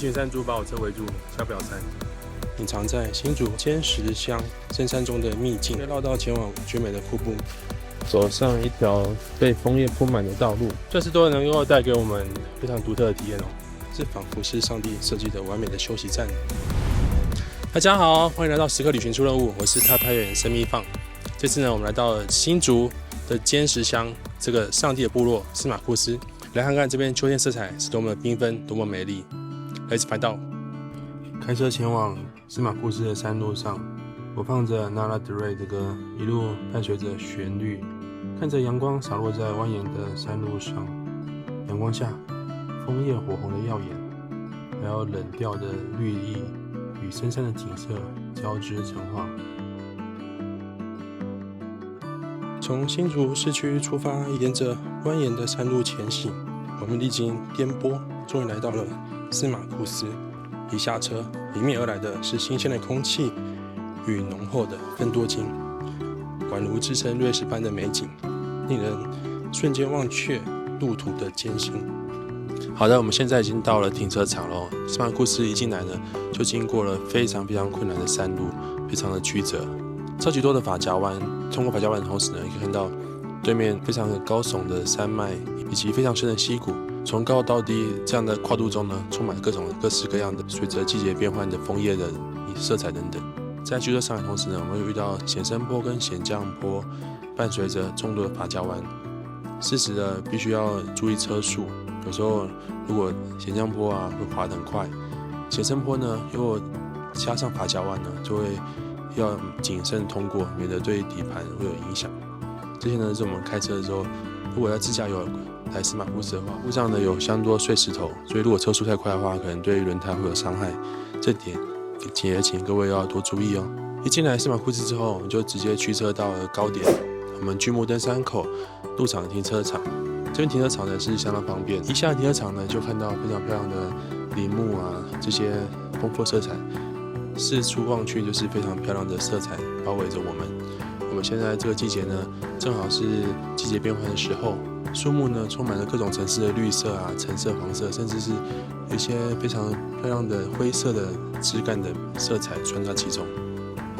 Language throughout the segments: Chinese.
群山猪把我车围住，下不了山。隐藏在新竹尖石乡深山中的秘境，绕道前往绝美的瀑布，走上一条被枫叶铺满的道路，这次都能够带给我们非常独特的体验哦。这仿佛是上帝设计的完美的休息站。大家好，欢迎来到时刻旅行出任务，我是特派员申密放。这次呢，我们来到了新竹的尖石乡这个上帝的部落司马库斯，来看看这边秋天色彩是多么的缤纷，多么美丽。Let's find out。开车前往司马库斯的山路上，我放着 Nara de Rey 的歌，一路伴随着旋律，看着阳光洒落在蜿蜒的山路上。阳光下，枫叶火红的耀眼，还有冷调的绿意与深山的景色交织成画。从新竹市区出发，沿着蜿蜒的山路前行，我们历经颠簸，终于来到了司马库斯。一下车，迎面而来的是新鲜的空气与浓厚的芬多精，宛如置身瑞士般的美景，令人瞬间忘却路途的艰辛。好的，我们现在已经到了停车场了。司马库斯一进来呢，就经过了非常困难的山路，非常的曲折，超级多的法夹弯。通过法夹弯的同时呢，可以看到对面非常高耸的山脉，以及非常深的溪谷。从高到低这样的跨度中呢，充满各种各式各样的随着季节变换的枫叶的色彩等等。在驱车上的同时呢，我们会遇到险升坡跟险降坡，伴随着众多的法夹弯，适时的必须要注意车速。有时候如果险降坡会滑得很快，险升坡呢又加上法夹弯呢，就会要谨慎通过，免得对底盘会有影响。这些呢是我们开车的时候，如果要自驾游来司马库斯的话，路上呢有相当多碎石头，所以如果车速太快的话，可能对轮胎会有伤害。这点也请各位要多注意哦。一进来司马库斯之后，我们就直接驱车到了高点，我们巨木登山口入场停车场。这边停车场呢是相当方便，一下停车场呢就看到非常漂亮的林木这些丰富色彩，四处望去就是非常漂亮的色彩包围着我们。我们现在这个季节呢，正好是季节变换的时候，树木呢充满了各种层次的绿色橙色、黄色，甚至是有一些非常漂亮的灰色的枝干的色彩穿插其中。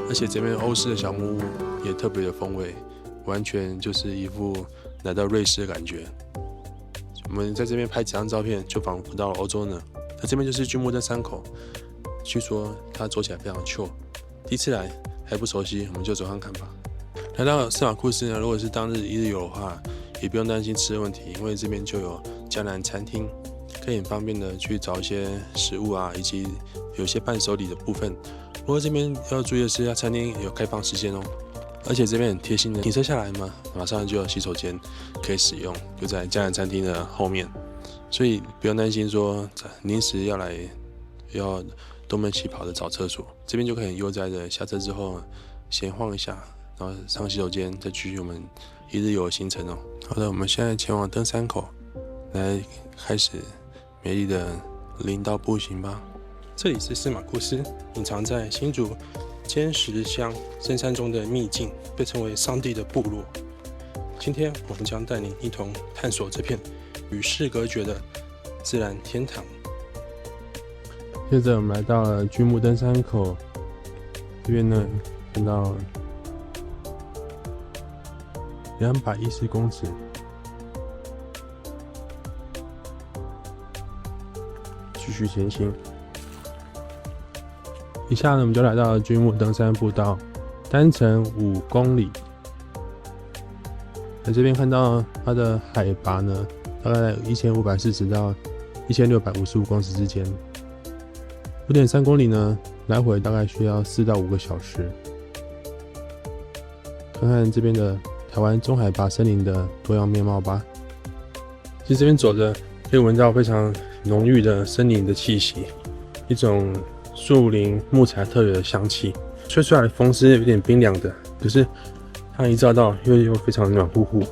而且这边欧式的小木屋也特别的风味，完全就是一副来到瑞士的感觉。我们在这边拍几张照片，就仿佛到了欧洲呢。那这边就是巨木登山口，据说它走起来非常 chill， 第一次来还不熟悉，我们就走看看吧。来到司马库斯呢，如果是当日一日游的话，也不用担心吃的问题，因为这边就有江南餐厅，可以很方便的去找一些食物以及有些伴手礼的部分。不过这边要注意的是，餐厅有开放时间哦，而且这边很贴心的，停车下来嘛，马上就有洗手间可以使用，就在江南餐厅的后面，所以不用担心说临时要来要东奔西跑的找厕所，这边就可以很悠哉的下车之后闲晃一下，然后上洗手间，再继续我们一日游的行程哦。好的，我们现在前往登山口，来开始美丽的林道步行吧。这里是司马库斯，隐藏在新竹尖石乡深山中的秘境，被称为上帝的部落。今天我们将带您一同探索这片与世隔绝的自然天堂。接着我们来到了巨木登山口，这边呢看到210公尺，继续前行。一下呢，我们就来到了巨木登山步道，单程5公里。在这边看到它的海拔呢，大概1540到1655公尺之间。5.3公里呢，来回大概需要4到5个小时。看看这边的台湾中海拔森林的多样面貌吧。其实这边走着可以闻到非常浓郁的森林的气息，一种树林木材特有的香气，吹出来的风是有点冰凉的，可是它一照到又非常暖乎乎，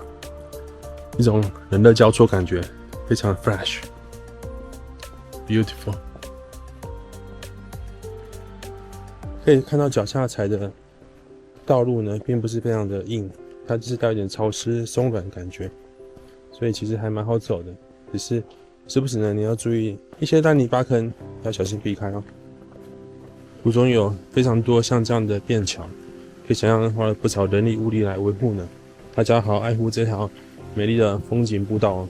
一种冷热交错感觉，非常 fresh beautiful。 可以看到脚下踩的道路呢并不是非常的硬，它就是带有点潮湿松软的感觉，所以其实还蛮好走的，只是时不时呢你要注意一些烂泥巴坑，要小心避开哦。途中有非常多像这样的便桥，可以想象花了不少人力物力来维护呢。大家好好爱护这条美丽的风景步道哦。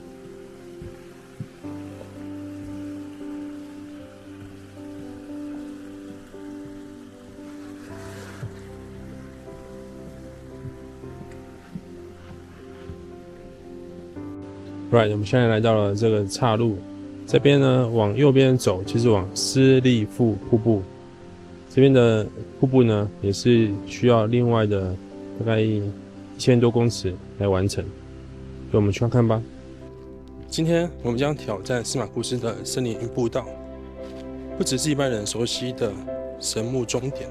Right， 我们现在来到了这个岔路，这边呢往右边走，就是往斯利富瀑布。这边的瀑布呢，也是需要另外的大概1000多公尺来完成，所以我们去看看吧。今天我们将挑战司马库斯的森林步道，不只是一般人熟悉的神木终点，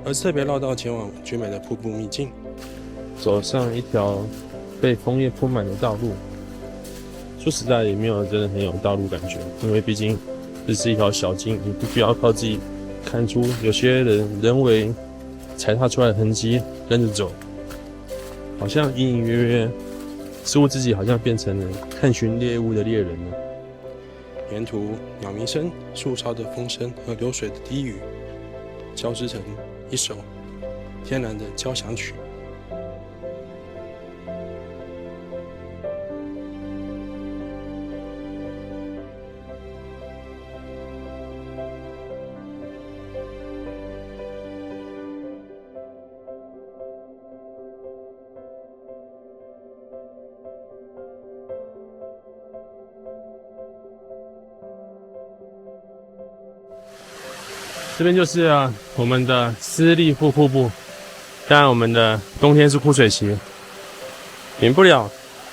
而是特别绕道前往绝美的瀑布秘境，走上一条被枫叶铺满的道路。说实在也没有真的很有道路感觉，因为毕竟这是一条小径，你必须要靠自己看出有些人为踩踏出来的痕迹，跟着走，好像隐隐约约，似乎自己好像变成了探寻猎物的猎人了。沿途鸟鸣声、树梢的风声和流水的低语，交织成一首天然的交响曲。这边就是我们的斯利富瀑布，当然我们的冬天是枯水期，免不了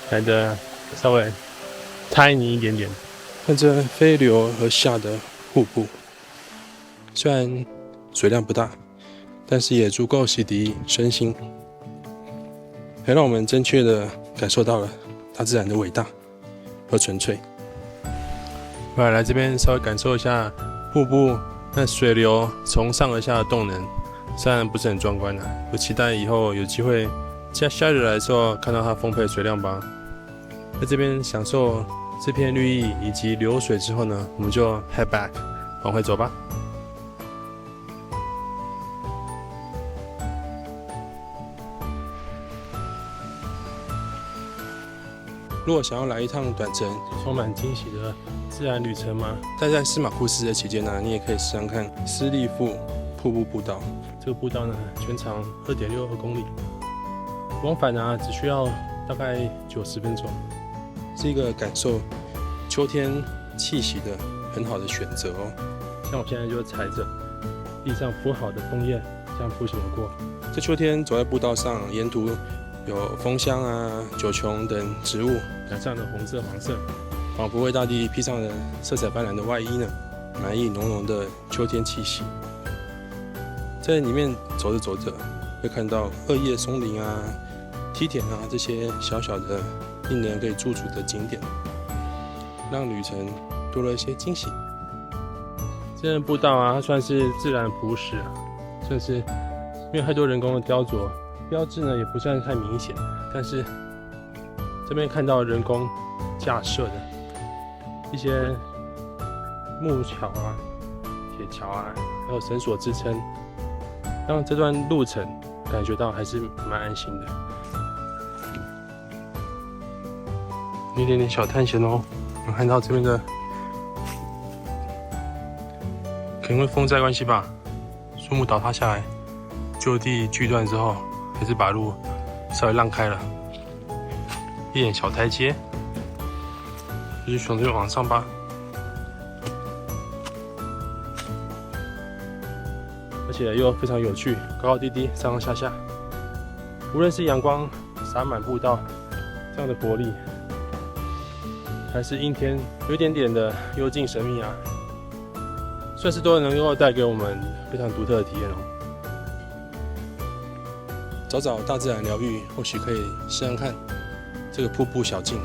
来的稍微tiny一点点。看着飞流而下的瀑布，虽然水量不大，但是也足够洗涤身心，还让我们正确的感受到了大自然的伟大和纯粹。我来这边稍微感受一下瀑布那水流从上而下的动能，虽然不是很壮观啊，我期待以后有机会夏日来的时候看到它丰沛的水量吧。在这边享受这片绿意以及流水之后呢，我们就 head back 往回走吧。如果想要来一趟短程充满惊喜的自然旅程吗？待在司马库斯的期间呢，你也可以试试看斯利富瀑布步道。这个步道呢，全长2.62公里，往返呢只需要大概90分钟，是一个感受秋天气息的很好的选择哦。像我现在就踩着地上铺好的枫叶，这样步行而过。这秋天走在步道上，沿途有枫香九琼等植物染上了红色、黄色，仿佛为大地披上了色彩斑斓的外衣呢，满溢浓浓的秋天气息。在里面走着走着，会看到二叶松林梯田这些小小的令人可以驻足的景点，让旅程多了一些惊喜。这边的步道它算是自然朴实算是没有太多人工的雕琢。标志呢也不算太明显，但是这边看到人工架设的一些木桥铁桥还有绳索支撑，让这段路程感觉到还是蛮安心的。有一点点小探险哦，我们看到这边的可能因为风灾关系吧，树木倒塌下来，就地锯断之后。还是把路稍微让开了，一点小台阶，继续从这边往上吧。而且又非常有趣，高高低低，上上下下，无论是阳光洒满步道这样的活力，还是阴天有一点点的幽静神秘算是都能够带给我们非常独特的体验哦。找找大自然疗愈，或许可以试试看这个瀑布小径。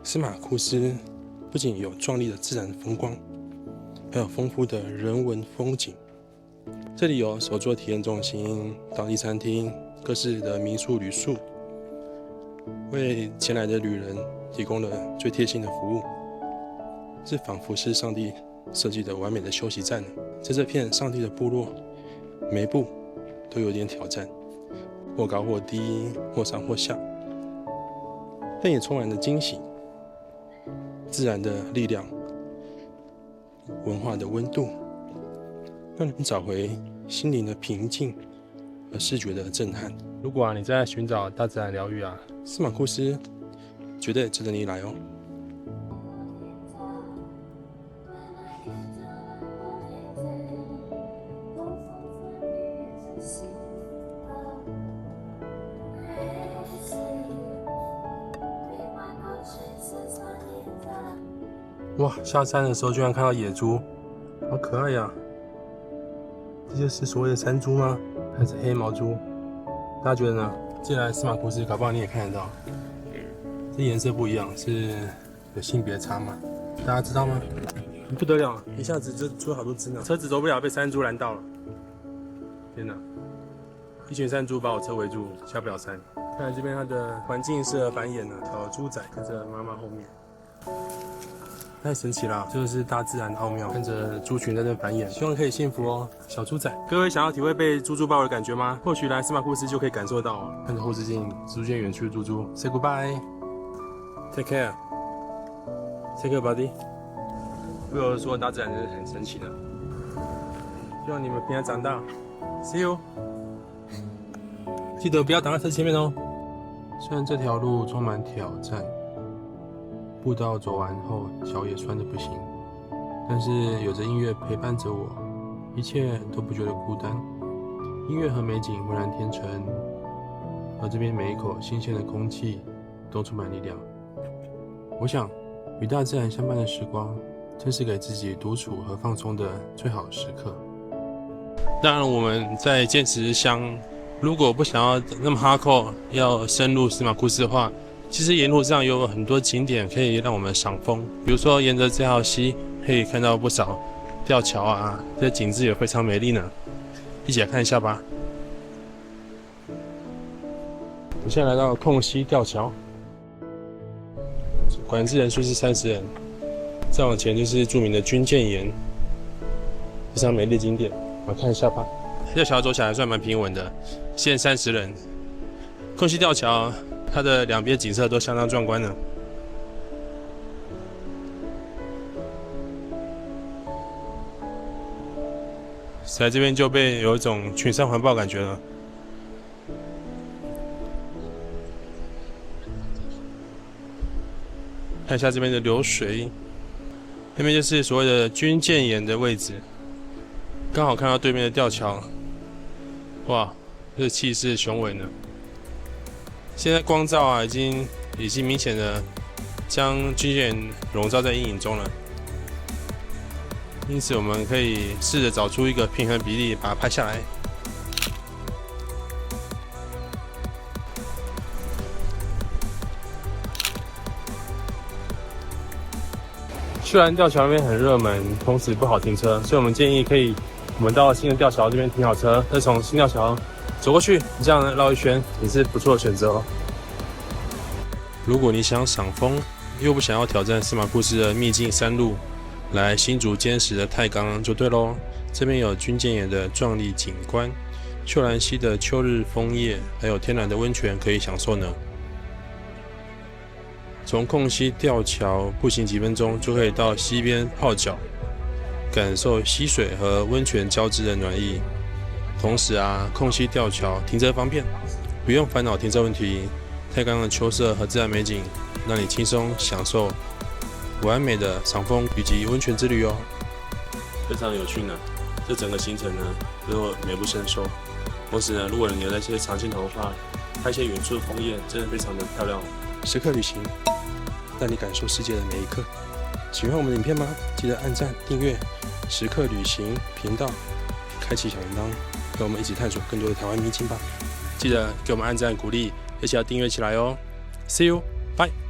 司马库斯不仅有壮丽的自然风光，还有丰富的人文风景。这里有手作体验中心、当地餐厅、各式的民宿旅宿，为前来的旅人提供了最贴心的服务，这仿佛是上帝设计的完美的休息站。在这片上帝的部落，每一步都有点挑战，或高或低，或上或下，但也充满了惊喜。自然的力量，文化的温度，让你们找回心灵的平静和视觉的震撼。如果你在寻找大自然疗愈司马库斯绝对值得你来哦。哇，下山的时候居然看到野猪，好可爱呀！这就是所谓的山猪吗？还是黑毛猪？大家觉得呢？既然来司马库斯，搞不好你也看得到。这颜色不一样，是有性别差吗？大家知道吗？不得了，一下子就出了好多只呢，车子走不了，被山猪拦到了。天哪！一群山猪把我车围住，下不了山。看来这边它的环境适合繁衍小猪仔跟着妈妈后面。太神奇了，这就是大自然的奥妙。看着猪群在这繁衍，希望可以幸福哦，小猪仔。各位想要体会被猪包围的感觉吗？或许来司马库斯就可以感受到哦。看着后视镜逐渐远去的猪猪 ，Say goodbye，take care，take care buddy。不由得说大自然真的很神奇的。希望你们平安长大 ，See you。记得不要挡在车前面哦。虽然这条路充满挑战。步道走完后，脚也酸得不行，但是有着音乐陪伴着我，一切都不觉得孤单。音乐和美景浑然天成，而这边每一口新鲜的空气都充满力量。我想，与大自然相伴的时光，正是给自己独处和放松的最好时刻。当然，我们在坚持乡，如果不想要那么 hardcore， 要深入司马库斯的话，其实沿路上有很多景点可以让我们赏枫，比如说沿着这条溪可以看到不少吊桥这些景致也非常美丽呢。一起来看一下吧。我现在来到空溪吊桥，管制人数是30人。再往前就是著名的军舰岩，非常美丽的景点，我们看一下吧。吊桥走起来还算蛮平稳的，限30人。空溪吊桥。它的两边景色都相当壮观呢。在这边就被有一种群山环抱感觉了。看一下这边的流水，那边就是所谓的军舰岩的位置，刚好看到对面的吊桥。哇，这气势雄伟呢。现在光照已经明显的将军舰笼罩在阴影中了，因此我们可以试着找出一个平衡比例，把它拍下来。虽然吊桥那边很热门，同时不好停车，所以我们建议我们到新的吊桥这边停好车，再从新吊桥走过去，这样绕一圈也是不错的选择哦。如果你想赏枫，又不想要挑战司马库斯的秘境山路，来新竹坚实的太钢就对咯。这边有军舰岩的壮丽景观，秀兰溪的秋日枫叶，还有天然的温泉可以享受呢。从空溪吊桥步行几分钟就可以到溪边泡脚，感受溪水和温泉交织的暖意。同时空溪吊桥停车方便，不用烦恼停车问题。太钢的秋色和自然美景，让你轻松享受完美的赏枫以及温泉之旅哦。非常有趣呢，这整个行程呢都美不胜收。同时呢，如果你有那些长镜头的话，拍一些远处的枫叶，真的非常的漂亮。时刻旅行，带你感受世界的每一刻。喜欢我们的影片吗？记得按赞、订阅时刻旅行频道，开启小铃铛，跟我们一起探索更多的台湾秘境吧。记得给我们按赞鼓励，而且要订阅起来哦。See you， bye。